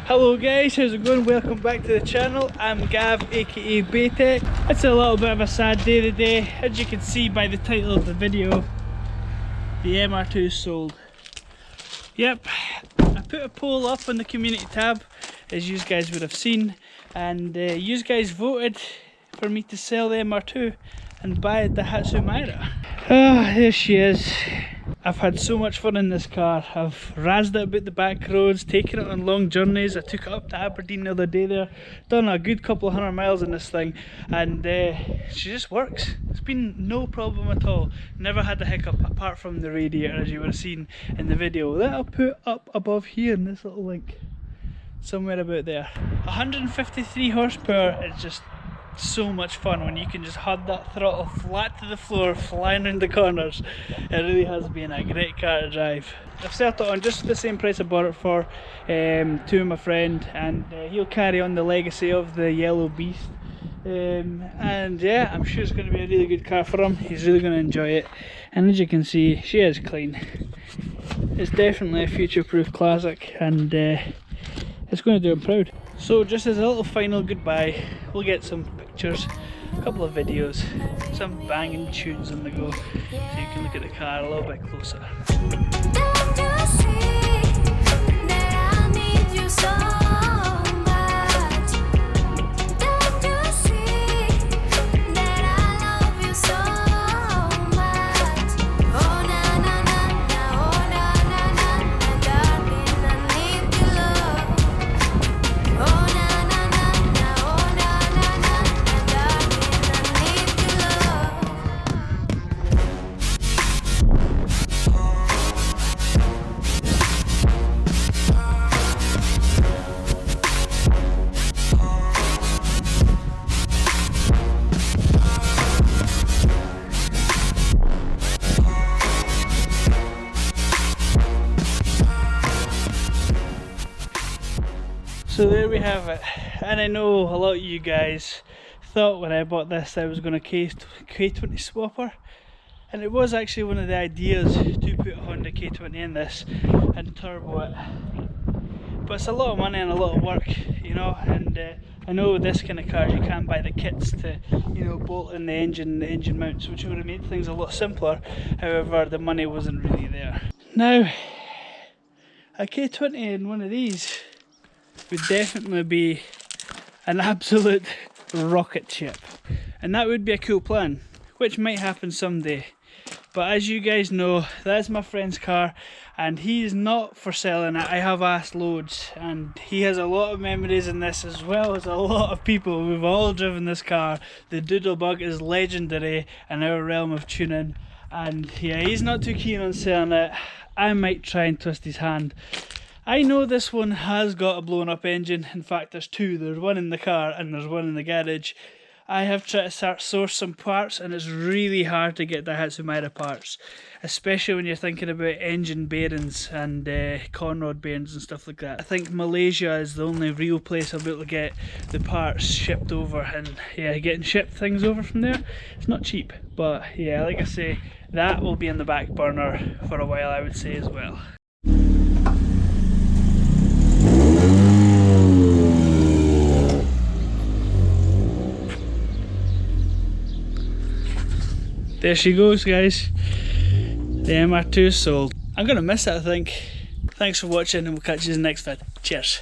Hello guys, how's it going? Welcome back to the channel. I'm Gav, aka BEYTEK. It's a little bit of a sad day today. As you can see by the title of the video, the MR2 sold. Yep, I put a poll up on the community tab, as you guys would have seen, and you guys voted for me to sell the MR2 and buy a daihatsu mira. Ah, there she is. I've had so much fun in this car. I've razzed it about the back roads, taken it on long journeys. I took it up to Aberdeen the other day there, done a good couple of 100 miles in this thing, and she just works. It's been no problem at all. Never had a hiccup apart from the radiator, as you would have seen in the video that I'll put up above here in this little link, somewhere about there. 153 horsepower is just so much fun when you can just hold that throttle flat to the floor, flying around the corners. It really has been a great car to drive. I've set it on just the same price I bought it for to my friend, and he'll carry on the legacy of the yellow beast. And yeah, I'm sure it's going to be a really good car for him. He's really going to enjoy it, and as you can see, she is clean. It's definitely a future-proof classic, and it's going to do him proud. So just as a little final goodbye, we'll get some pictures, a couple of videos, some banging tunes on the go, so you can look at the car a little bit closer. So there we have it, and I know a lot of you guys thought when I bought this I was going to K20 swapper, and it was actually one of the ideas to put a Honda K20 in this and turbo it, but it's a lot of money and a lot of work, you know, and I know with this kind of cars you can buy the kits to, you know, bolt in the engine mounts, which would have made things a lot simpler. However, the money wasn't really there. Now, a K20 in one of these would definitely be an absolute rocket ship, and that would be a cool plan, which might happen someday. But as you guys know, that's my friend's car, and he's not for selling it. I have asked loads, and he has a lot of memories in this, as well as a lot of people. We've all driven this car. The Doodlebug is legendary in our realm of tuning, and yeah, he's not too keen on selling it. I might try and twist his hand. I know this one has got a blown up engine. In fact, there's two. There's one in the car and there's one in the garage. I have tried to source some parts, and it's really hard to get daihatsu mira parts, especially when you're thinking about engine bearings and conrod bearings and stuff like that. I think Malaysia is the only real place I'll be able to get the parts shipped over, and yeah, getting shipped things over from there, it's not cheap. But yeah, like I say, that will be in the back burner for a while, I would say, as well. There she goes, guys. The MR2 sold. I'm gonna miss it, I think. Thanks for watching, and we'll catch you in the next vid. Cheers.